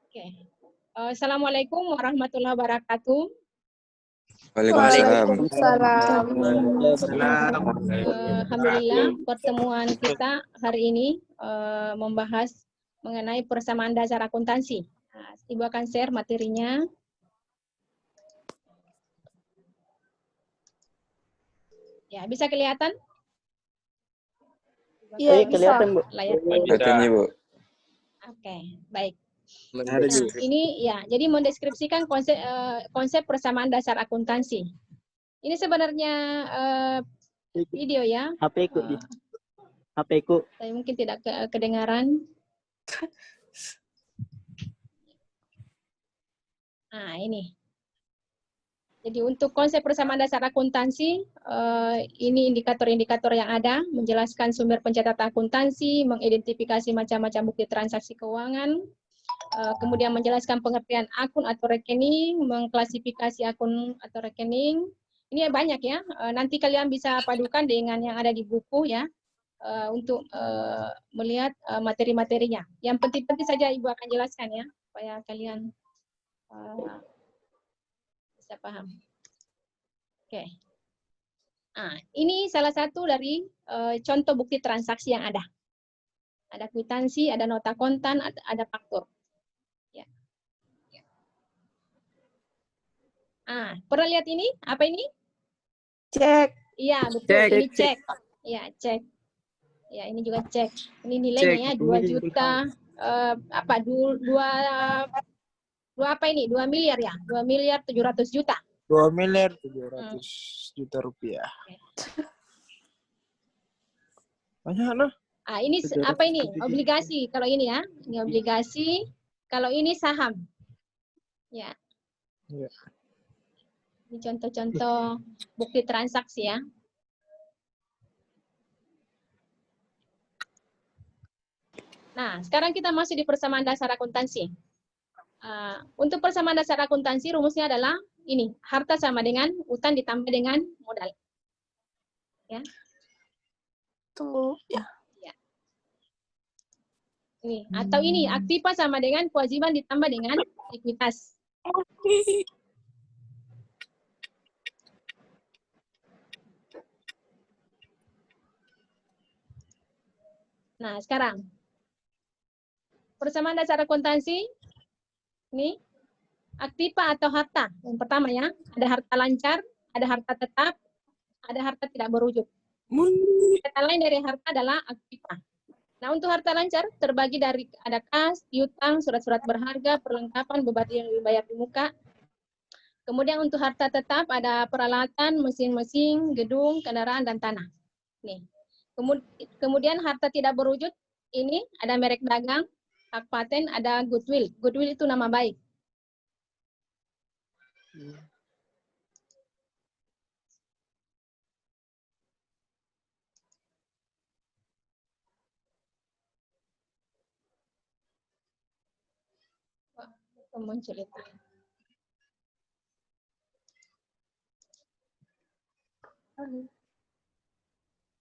Oke. Assalamualaikum warahmatullahi wabarakatuh. Waalaikumsalam. Waalaikumsalam. Alhamdulillah, pertemuan kita hari ini membahas mengenai persamaan dasar akuntansi. Nah, Ibu akan share materinya. Ya, bisa kelihatan? Iya, kelihatan, Bu. Layarnya. Katanya, Bu. Oke, baik. Ada Nah, ini ya, jadi mendeskripsikan konsep persamaan dasar akuntansi. Ini sebenarnya video ya. HP ku, HP ku. Saya mungkin tidak kedengaran. Nah, ini. Jadi untuk konsep persamaan dasar akuntansi, ini indikator-indikator yang ada, menjelaskan sumber pencatatan akuntansi, mengidentifikasi macam-macam bukti transaksi keuangan, kemudian menjelaskan pengertian akun atau rekening, mengklasifikasi akun atau rekening. Ini banyak ya, nanti kalian bisa padukan dengan yang ada di buku ya, untuk melihat materi-materinya. Yang penting-penting saja Ibu akan jelaskan ya, supaya kalian bisa paham. Oke. Nah, ini salah satu dari contoh bukti transaksi yang ada. Ada kwitansi, ada nota kontan, ada faktur. Ya. Ah, pernah lihat ini? Apa ini? Cek. Iya, betul. Cek. Ini cek. Iya, cek. Ya, ini juga cek. Ini nilainya ya 2 juta apa 2 apa ini? 2 miliar ya? 2 miliar 700 juta. 2 miliar 700 juta rupiah. Banyak loh. Ah, ini apa ini? Obligasi. Kalau ini ya, ini obligasi. Kalau ini saham. Ya. Ya. Ini contoh-contoh bukti transaksi ya. Nah, sekarang kita masuk di persamaan dasar akuntansi. Untuk persamaan dasar akuntansi, rumusnya adalah ini, harta sama dengan utang ditambah dengan modal. Ya. Tunggu. Ya. Ini, atau ini, aktiva sama dengan kewajiban ditambah dengan ekuitas. Nah, sekarang persamaan dasar akuntansi ini aktiva atau harta. Yang pertama ya, ada harta lancar, ada harta tetap, ada harta tidak berwujud. Kata lain dari harta adalah aktiva. Nah, untuk harta lancar terbagi dari ada kas, piutang, surat-surat berharga, perlengkapan, beban yang dibayar di muka. Kemudian untuk harta tetap ada peralatan, mesin-mesin, gedung, kendaraan, dan tanah. Nih. Kemudian harta tidak berwujud, ini ada merek dagang, hak paten, ada goodwill. Goodwill itu nama baik. Muncul itu.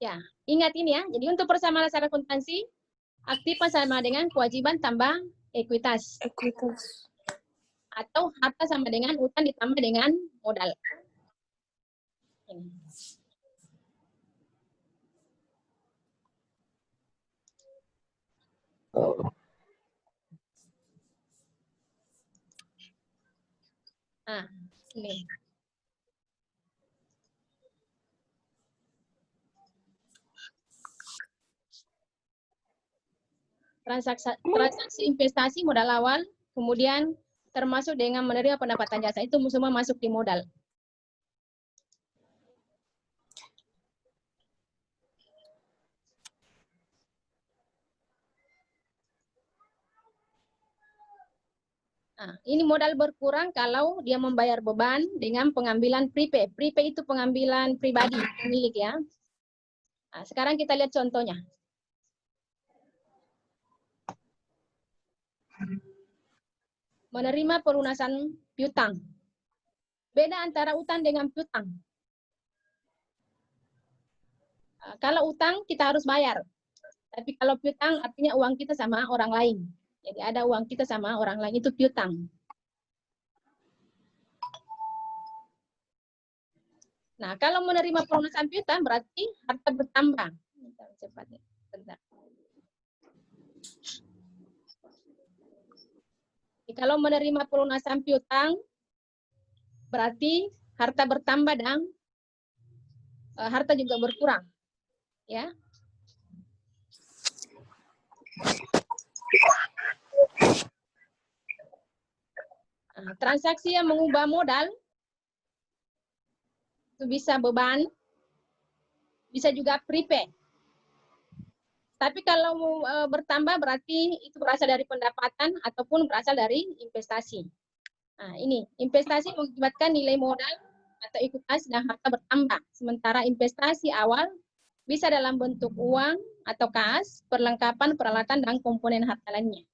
Ya, ingat ini ya. Jadi untuk persamaan dasar akuntansi, aktiva sama dengan kewajiban tambah ekuitas. Atau harta sama dengan utang ditambah dengan modal. Ini. Nah, ini. Transaksi investasi modal awal, kemudian termasuk dengan menerima pendapatan jasa, itu semua masuk di modal. Nah, ini modal berkurang kalau dia membayar beban dengan pengambilan prepay. Prepay itu pengambilan pribadi milik ya. Nah, sekarang kita lihat contohnya. Menerima pelunasan piutang. Beda antara utang dengan piutang. Kalau utang kita harus bayar. Tapi kalau piutang artinya uang kita sama orang lain. Jadi ada uang kita sama orang lain, itu piutang. Nah, kalau menerima pelunasan piutang berarti harta bertambah. Cepatnya. Bentar. Jadi, kalau menerima pelunasan piutang berarti harta bertambah dan harta juga berkurang. Ya. Nah, transaksi yang mengubah modal itu bisa beban, bisa juga prepay. Tapi kalau bertambah berarti itu berasal dari pendapatan ataupun berasal dari investasi. Nah, ini investasi mengakibatkan nilai modal atau ekuitas dan harta bertambah. Sementara investasi awal bisa dalam bentuk uang atau kas, perlengkapan, peralatan, dan komponen harta lainnya.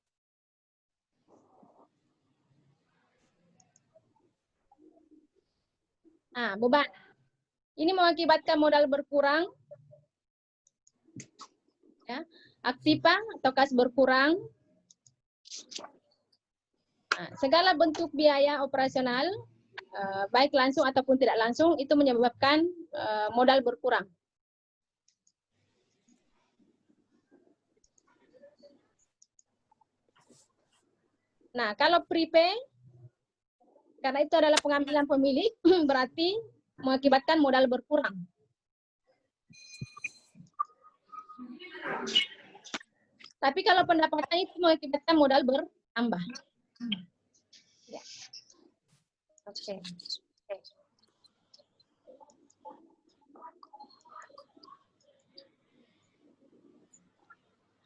Nah, beban. Ini mengakibatkan modal berkurang, ya, aktiva atau kas berkurang. Nah, segala bentuk biaya operasional, baik langsung ataupun tidak langsung, itu menyebabkan modal berkurang. Nah, kalau prepay, karena itu adalah pengambilan pemilik, berarti mengakibatkan modal berkurang. Tapi kalau pendapatan itu mengakibatkan modal bertambah. Ya. Oke.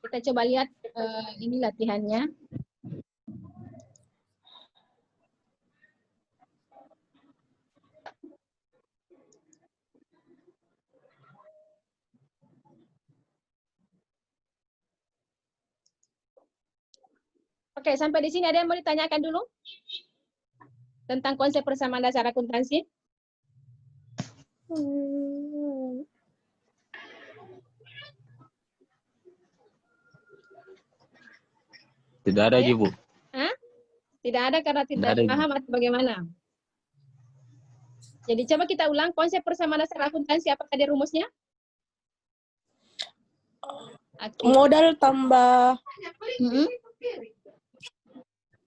Kita coba lihat ini latihannya. Oke, sampai di sini ada yang mau ditanyakan dulu? Tentang konsep persamaan dasar akuntansi? Tidak ada, Ya? Bu. Hah? Tidak ada karena tidak Tidak ada, paham atau bagaimana? Jadi coba kita ulang konsep persamaan dasar akuntansi, apakah ada rumusnya? Modal tambah.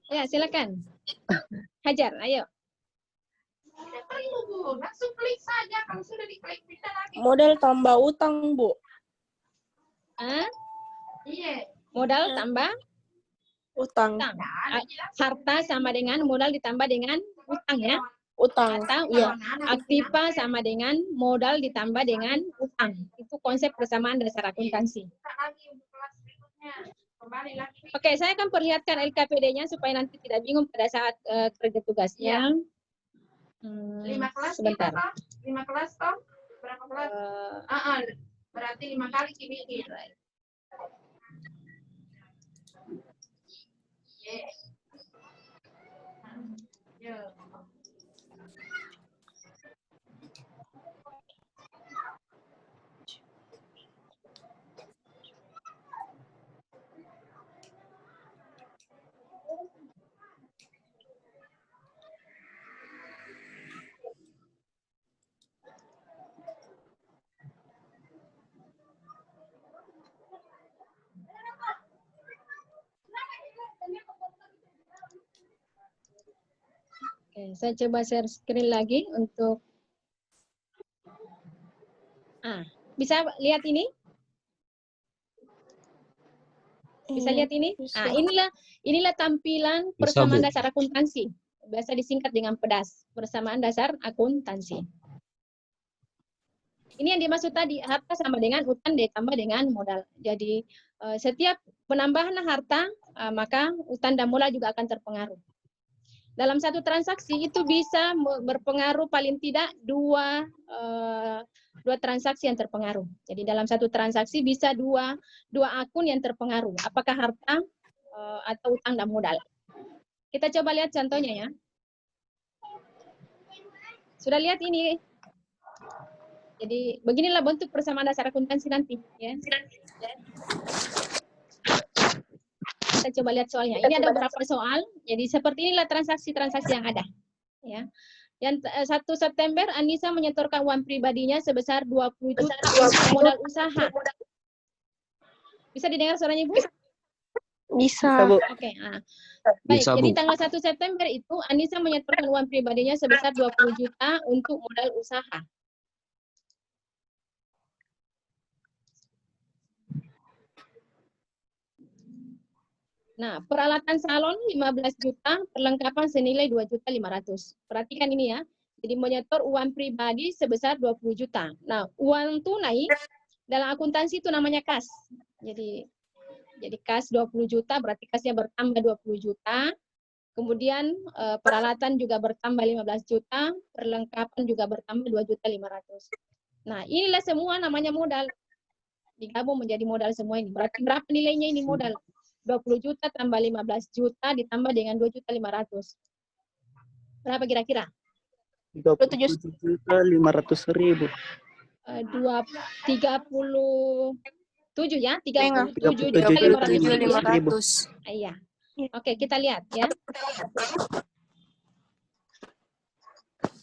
Ya, silakan. Hajar, ayo. Langsung klik saja, kalau sudah diklik bisa lagi. Modal tambah utang, Bu. Hah? Iya. Modal tambah Utang. utang. Harta sama dengan modal ditambah dengan utang ya. Utang. Atau Iya. aktiva sama dengan modal ditambah dengan utang. Itu konsep persamaan dasar akuntansi. Oke, saya akan perlihatkan LKPD-nya supaya nanti tidak bingung pada saat kerja tugasnya. 5 kelas sebentar. kita, toh? 5 kelas toh? Berapa kelas? Berarti 5 kali bikin. Yeah. Oke, saya coba share screen lagi untuk bisa lihat ini? Bisa lihat ini? Bisa. Inilah tampilan Bisa, persamaan Bu. dasar akuntansi. Biasa disingkat dengan PEDAS, persamaan dasar akuntansi. Ini yang dimaksud tadi, harta sama dengan utang ditambah dengan modal. Jadi setiap penambahan harta, maka utang dan modal juga akan terpengaruh. Dalam satu transaksi itu bisa berpengaruh paling tidak dua transaksi yang terpengaruh. Jadi dalam satu transaksi bisa dua akun yang terpengaruh. Apakah harta atau utang dan modal. Kita coba lihat contohnya ya. Sudah lihat ini? Jadi beginilah bentuk persamaan dasar akuntansi nanti. Ya. kita coba lihat soalnya. Ini ada beberapa soal. Jadi seperti inilah transaksi-transaksi yang ada. Ya. Yang 1 September Anissa menyetorkan uang pribadinya sebesar 20 juta untuk modal usaha. Bisa didengar suaranya Ibu? Bisa. Oke. Baik, Bisa, jadi Bu. tanggal 1 September itu Anissa menyetorkan uang pribadinya sebesar 20 juta untuk modal usaha. Nah, peralatan salon 15 juta, perlengkapan senilai 2.500.000. Perhatikan ini ya. Jadi menyetor uang pribadi sebesar 20 juta. Nah, uang tunai dalam akuntansi itu namanya kas. Jadi kas 20 juta berarti kasnya bertambah 20 juta. Kemudian peralatan juga bertambah 15 juta, perlengkapan juga bertambah 2.500.000. Nah, inilah semua namanya modal. Digabung menjadi modal semua ini. Berarti berapa nilainya ini modal? 20 juta tambah 15 juta ditambah dengan 2.500.000. Berapa kira-kira? 37.500.000. 37 ya? 37.500. Iya. Oke, kita lihat ya.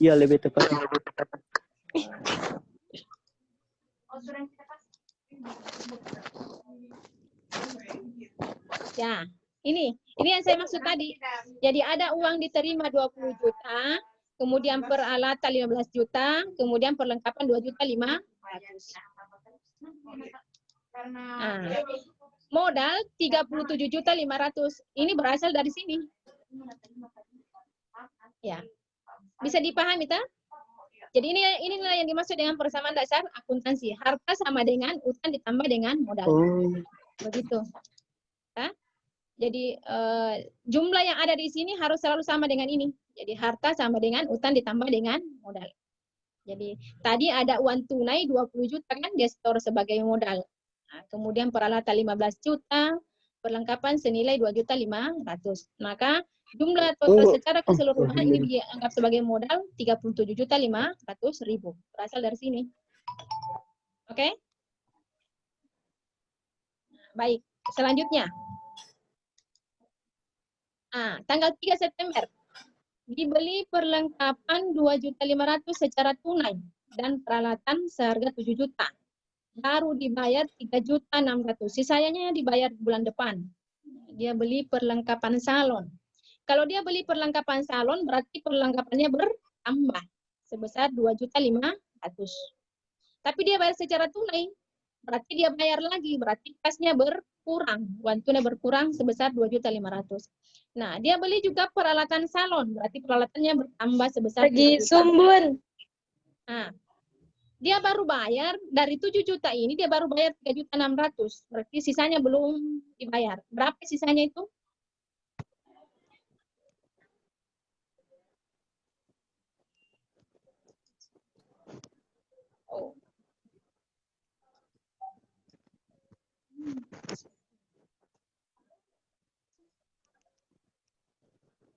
Iya, lebih tepat. Ya, ini yang saya maksud tadi. Jadi ada uang diterima 20 juta, kemudian peralatan 15 juta, kemudian perlengkapan 2.500.000. Nah, modal 37.500.000. Ini berasal dari sini. Ya. Bisa dipahami tak? Jadi inilah yang dimaksud dengan persamaan dasar akuntansi. Harta sama dengan utang ditambah dengan modal. Begitu. Ya? Jadi jumlah yang ada di sini harus selalu sama dengan ini. Jadi harta sama dengan utang ditambah dengan modal. Jadi tadi ada uang tunai 20 juta kan dia store sebagai modal. Nah, kemudian peralatan 15 juta, perlengkapan senilai 2.500.000. Maka jumlah total secara keseluruhan ini dianggap sebagai modal 37.500.000. Berasal dari sini. Oke? Baik, selanjutnya. Tanggal 3 September. Dibeli perlengkapan 2.500.000 secara tunai dan peralatan seharga 7 juta. Baru dibayar 3.600.000. Sisanya dibayar bulan depan. Dia beli perlengkapan salon. Kalau dia beli perlengkapan salon berarti perlengkapannya bertambah sebesar 2.500.000. Tapi dia bayar secara tunai. Berarti dia bayar lagi, berarti kasnya berkurang. Uang tunai berkurang sebesar 2.500.000. Nah, dia beli juga peralatan salon, berarti peralatannya bertambah sebesar 3 juta. Sumbun. Nah, dia baru bayar dari 7 juta ini dia baru bayar 3.600.000. Berarti sisanya belum dibayar. Berapa sisanya itu? Oh.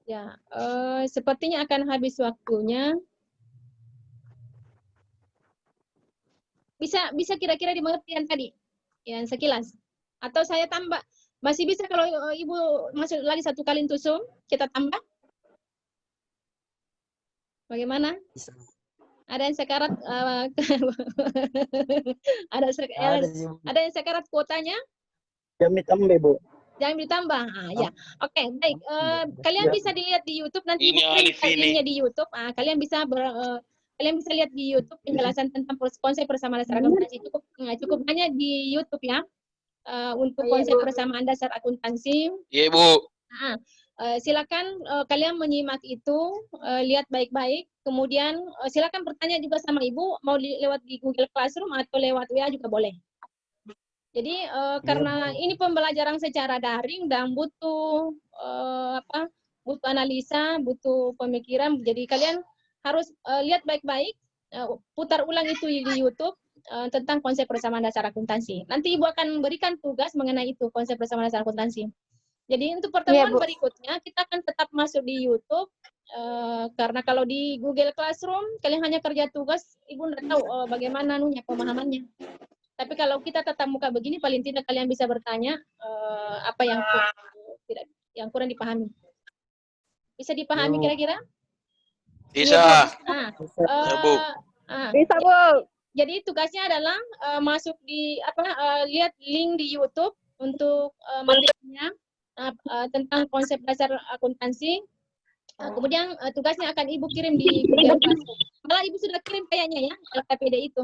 Ya, sepertinya akan habis waktunya. Bisa kira-kira dimengerti yang tadi, yang sekilas. Atau saya tambah, masih bisa kalau Ibu masuk lagi satu kali untuk Zoom, kita tambah? Bagaimana? Bisa. Ada yang sekarat, ada yang sekarat kuotanya? Jangan ditambah, Bu. Jangan ditambah. Ya. Oke, baik. Kalian bisa dilihat di YouTube nanti filmnya di YouTube. Kalian bisa lihat di YouTube penjelasan tentang konsep persamaan dasar akuntansi. Cukup banyak di YouTube ya. Untuk konsep persamaan dasar akuntansi. Iya, Bu. Silakan kalian menyimak itu, lihat baik-baik. Kemudian silakan bertanya juga sama Ibu, mau lewat di Google Classroom atau lewat WA juga boleh. Jadi karena ini pembelajaran secara daring dan butuh butuh analisa, butuh pemikiran. Jadi kalian harus lihat baik-baik, putar ulang itu di YouTube tentang konsep persamaan dasar akuntansi. Nanti Ibu akan berikan tugas mengenai itu konsep persamaan dasar akuntansi. Jadi untuk pertemuan berikutnya kita akan tetap masuk di YouTube karena kalau di Google Classroom kalian hanya kerja tugas, Ibu nggak tahu bagaimana pemahamannya. Tapi kalau kita tatap muka begini, paling tidak kalian bisa bertanya apa yang tidak yang kurang dipahami. Bisa dipahami kira-kira? Bisa. Ah, Bu. Bisa, Bu. Jadi tugasnya adalah masuk di lihat link di YouTube untuk materinya tentang konsep dasar akuntansi. Kemudian tugasnya akan Ibu kirim di Google Classroom. Malah Ibu sudah kirim kayaknya ya, LKPD itu.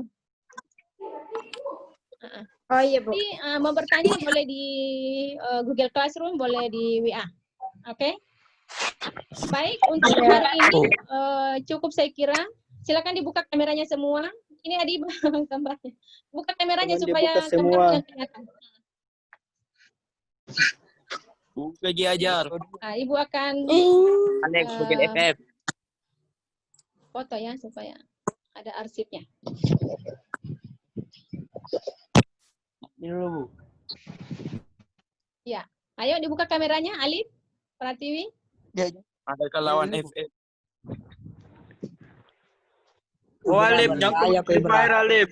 Oh iya, Bu. Jadi mau bertanya boleh di Google Classroom, boleh di WA. Oke? Baik, untuk hari ini cukup saya kira. Silakan dibuka kameranya semua. Ini Adi gambarnya. Buka kameranya Jangan supaya dibuka semua. gambarnya kelihatan. Buka ajar. Nah, Ibu akan Alex Google FF. foto ya supaya ada arsipnya. Ini dulu, Bu. Ya, ayo dibuka kameranya, Alif, Pratiwi. Ada lawan FF. Oh, Alif, jangan fire Alif.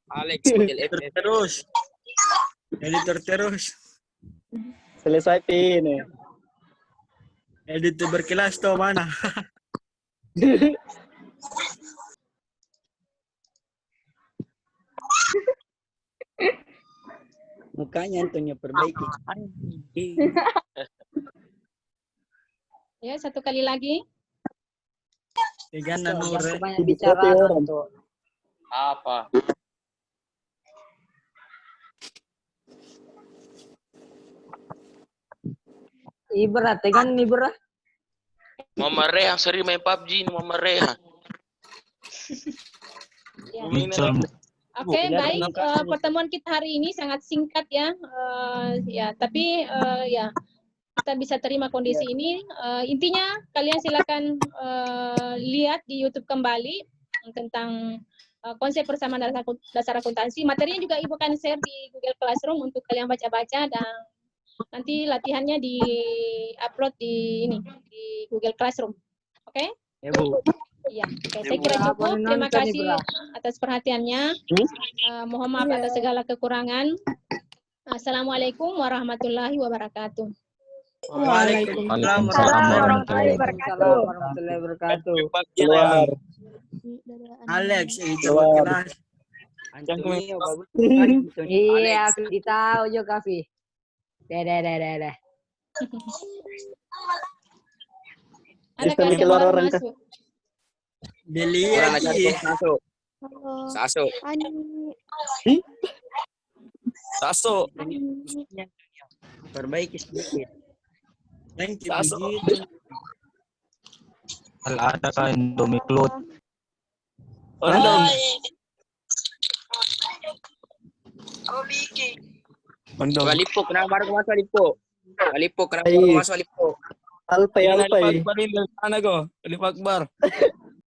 Alex Google FF terus. Editor terus. Selesai ini. Editor berkelas tuh mana? Mukanya Antonio perbaiki. Ya, satu kali lagi. Tiga Nur. Banyak bicara tuh. Apa? Ibarat kan ibarat. Mama Rehan sering main PUBG, Mama Rehan. Ya. Micam. Oke, baik. Pertemuan kita hari ini sangat singkat ya. Tapi ya kita bisa terima kondisi ini. Intinya kalian silakan lihat di YouTube kembali tentang konsep persamaan dasar akuntansi. Materinya juga Ibu akan share di Google Classroom untuk kalian baca-baca dan nanti latihannya di-upload di Google Classroom. Oke? Ya, Bu. Iya, oke, saya kira cukup. Terima kasih atas perhatiannya. Mohon maaf atas segala kekurangan. Assalamualaikum warahmatullahi wabarakatuh. Waalaikumsalam warahmatullahi wabarakatuh. Keluar. Alex itu berkelas. Antonio bagus. Iya, aku tahu juga, Kavi. Dah. Ada Bisa karya keluar baru orang, Kak. masuk. Beli lagi. masuk. Saso. Saso. Perbaiki sedikit. Thank you. Saso. Ada kan Indomie Cloud. Walipo, kenapa baru masuk Walipo? Walipo, kenapa Iya. baru masuk Walipo? Alpai. Alif Akbar.